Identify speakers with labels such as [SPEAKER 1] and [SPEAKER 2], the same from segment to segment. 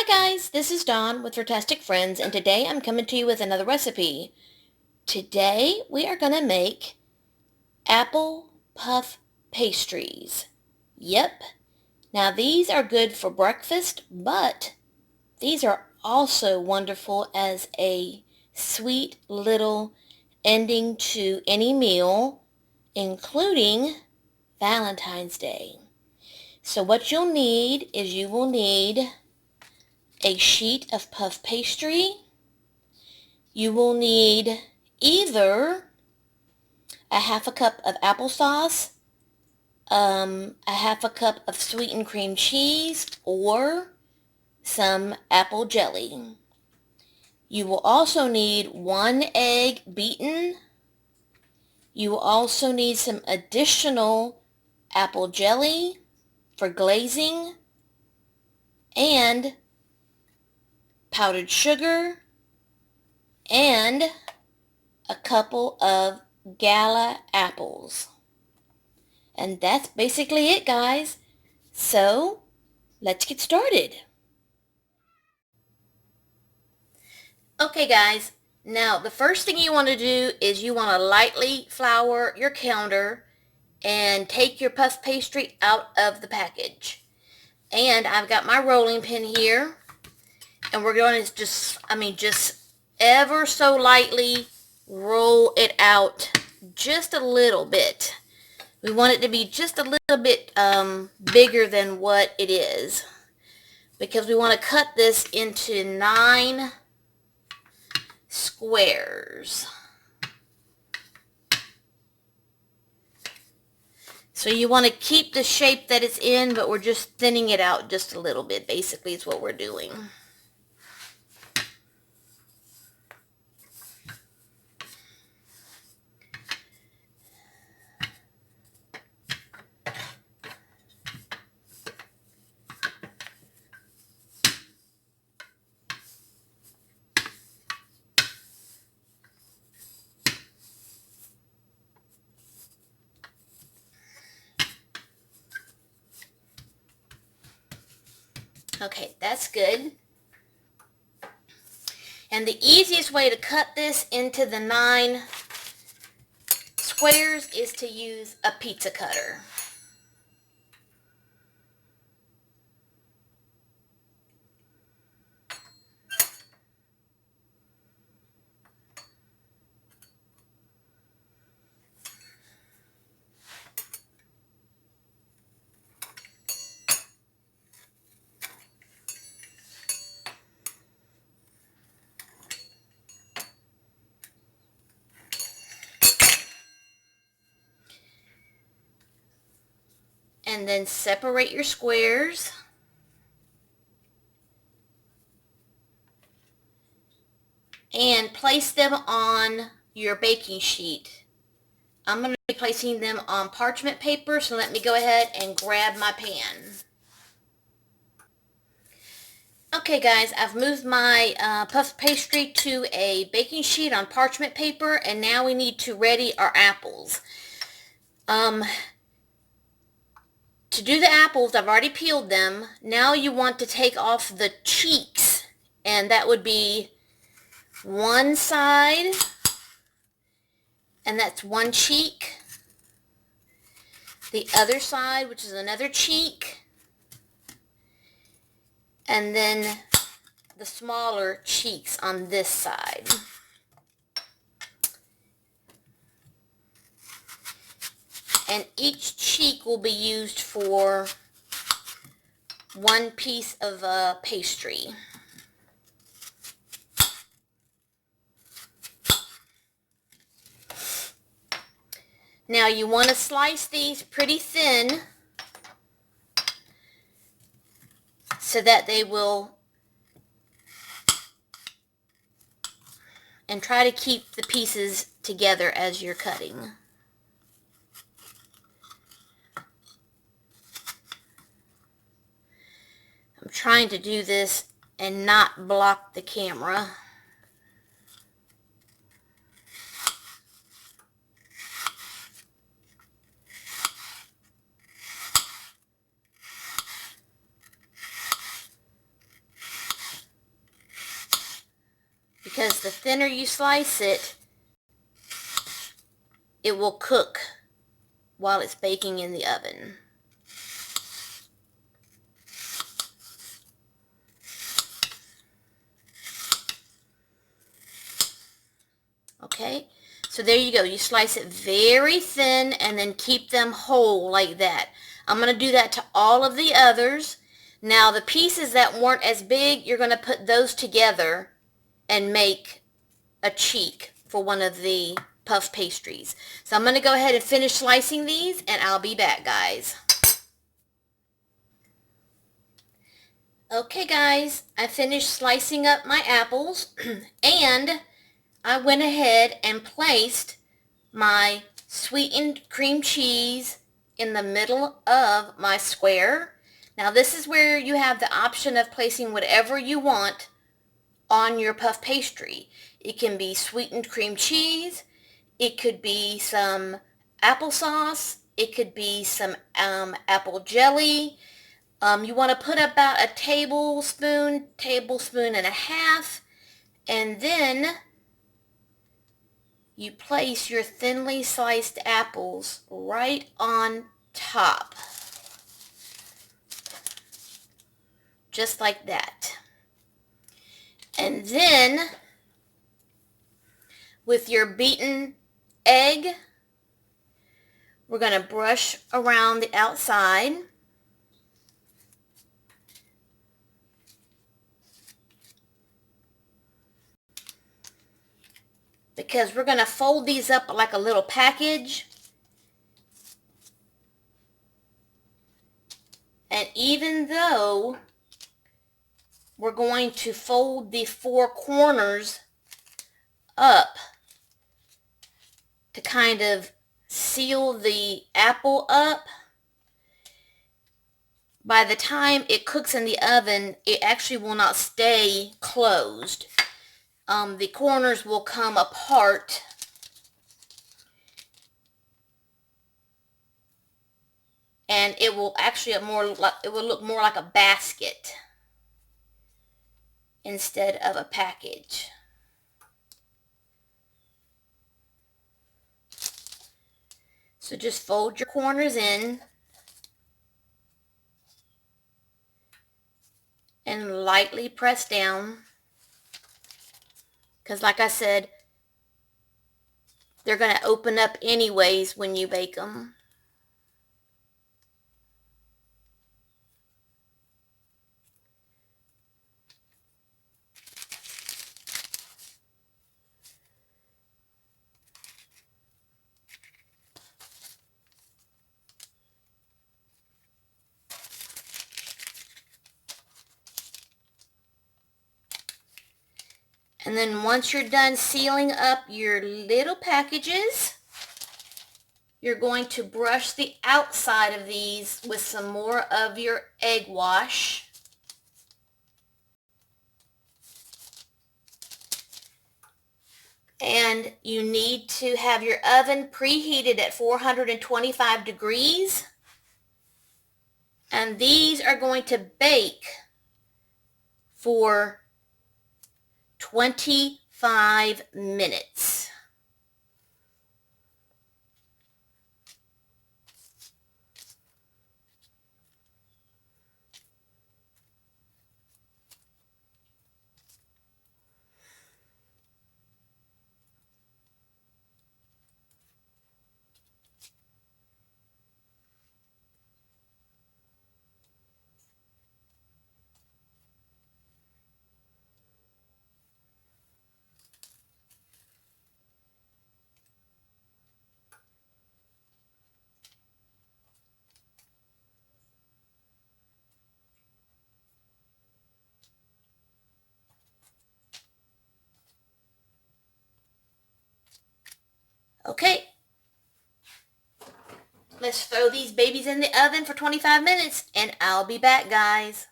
[SPEAKER 1] Hi guys, this is Dawn with Furtastic Friends, and today I'm coming to you with another recipe. Today we are going to make apple puff pastries. Yep, now these are good for breakfast, but these are also wonderful as a sweet little ending to any meal, including Valentine's Day. So what you'll need is you will need a sheet of puff pastry. You will need either a half a cup of applesauce, a half a cup of sweetened cream cheese, or some apple jelly. You will also need 1 egg beaten. You will also need some additional apple jelly for glazing, and powdered sugar, and a couple of gala apples. And that's basically it, guys. So, let's get started. Okay, guys. Now, the first thing you want to do is you want to lightly flour your counter and take your puff pastry out of the package. And I've got my rolling pin here. And we're going to just ever so lightly roll it out just a little bit. We want it to be just a little bit bigger than what it is, because we want to cut this into 9 squares. So you want to keep the shape that it's in, but we're just thinning it out just a little bit, basically is what we're doing. Okay, that's good. And the easiest way to cut this into the 9 squares is to use a pizza cutter. And then separate your squares. And place them on your baking sheet. I'm going to be placing them on parchment paper, so let me go ahead and grab my pan. Okay guys, I've moved my puff pastry to a baking sheet on parchment paper, and now we need to ready our apples. To do the apples, I've already peeled them. Now you want to take off the cheeks, and that would be one side, and that's one cheek. The other side, which is another cheek, and then the smaller cheeks on this side. And each cheek will be used for one piece of pastry. Now you want to slice these pretty thin so that they will, and try to keep the pieces together as you're cutting. I'm trying to do this and not block the camera. because the thinner you slice it, it will cook while it's baking in the oven. Okay, so there you go. You slice it very thin and then keep them whole like that. I'm going to do that to all of the others. Now the pieces that weren't as big, you're going to put those together and make a cheek for one of the puff pastries. So I'm going to go ahead and finish slicing these and I'll be back, guys. Okay guys, I finished slicing up my apples and I went ahead and placed my sweetened cream cheese in the middle of my square. Now this is where you have the option of placing whatever you want on your puff pastry. It can be sweetened cream cheese, it could be some applesauce, it could be some apple jelly. You want to put about a tablespoon and a half, and then you place your thinly sliced apples right on top, just like that. And then with your beaten egg, we're going to brush around the outside. Because we're going to fold these up like a little package. And even though we're going to fold the four corners up to kind of seal the apple up, by the time it cooks in the oven, it actually will not stay closed. The corners will come apart and it will actually look more like a basket instead of a package. So just fold your corners in and lightly press down, because like I said, they're going to open up anyways when you bake them. And then once you're done sealing up your little packages, you're going to brush the outside of these with some more of your egg wash. And you need to have your oven preheated at 425 degrees. And these are going to bake for 25 minutes. Okay, let's throw these babies in the oven for 25 minutes and I'll be back, guys.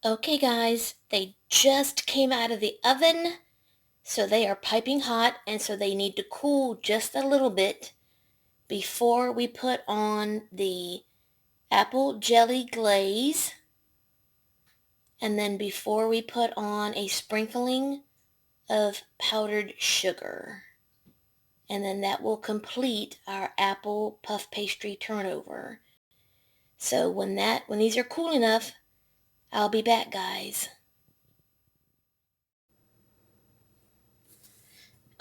[SPEAKER 1] Okay guys, they just came out of the oven, so they are piping hot, and so they need to cool just a little bit before we put on the apple jelly glaze And then before we put on a sprinkling of powdered sugar. And then that will complete our apple puff pastry turnover. So when these are cool enough, I'll be back, guys.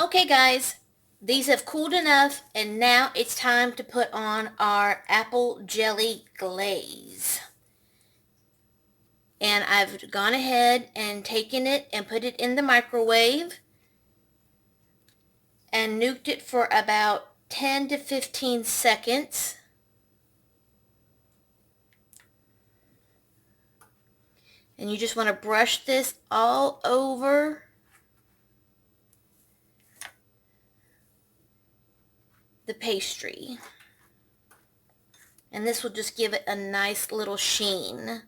[SPEAKER 1] Okay, guys, these have cooled enough, and now it's time to put on our apple jelly glaze. And I've gone ahead and taken it and put it in the microwave and nuked it for about 10 to 15 seconds. And you just want to brush this all over the pastry. And this will just give it a nice little sheen.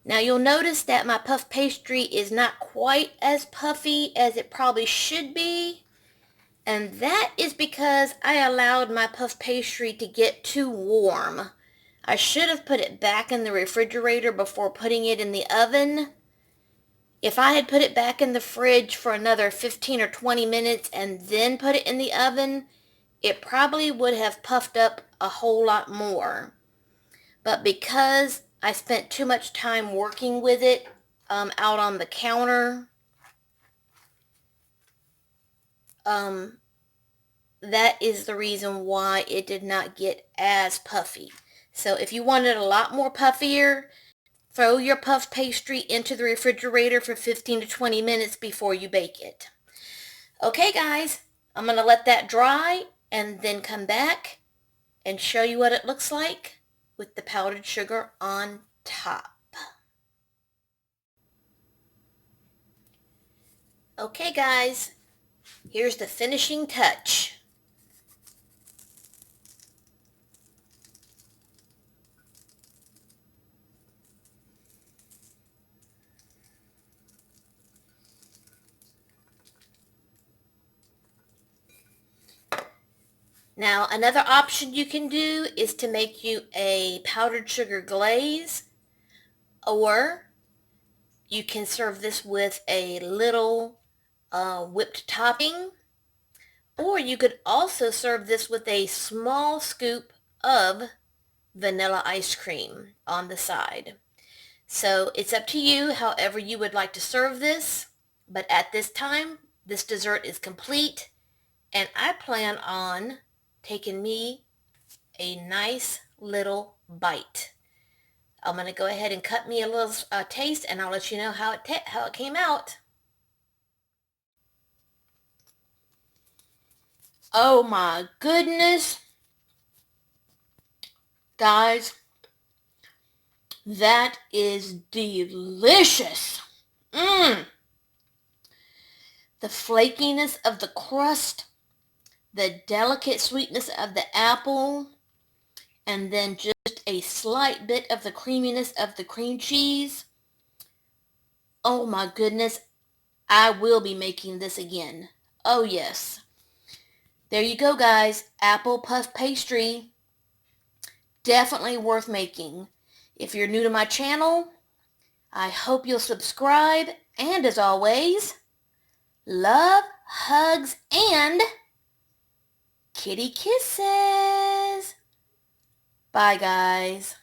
[SPEAKER 1] Now you'll notice that my puff pastry is not quite as puffy as it probably should be. And that is because I allowed my puff pastry to get too warm. I should have put it back in the refrigerator before putting it in the oven. If I had put it back in the fridge for another 15 or 20 minutes and then put it in the oven, it probably would have puffed up a whole lot more. But because I spent too much time working with it out on the counter, that is the reason why it did not get as puffy. So if you want it a lot more puffier, throw your puff pastry into the refrigerator for 15 to 20 minutes before you bake it. Okay, guys, I'm going to let that dry and then come back and show you what it looks like with the powdered sugar on top. Okay, guys, here's the finishing touch. Now, another option you can do is to make you a powdered sugar glaze, or you can serve this with a little whipped topping, or you could also serve this with a small scoop of vanilla ice cream on the side. So it's up to you however you would like to serve this, but at this time, this dessert is complete, and I plan on taking me a nice little bite. I'm going to go ahead and cut me a little taste, and I'll let you know how it came out. Oh my goodness. Guys, that is delicious. The flakiness of the crust, the delicate sweetness of the apple, and then just a slight bit of the creaminess of the cream cheese. Oh my goodness, I will be making this again. Oh yes. There you go, guys. Apple puff pastry. Definitely worth making. If you're new to my channel, I hope you'll subscribe. And as always, love, hugs, and kitty kisses. Bye, guys.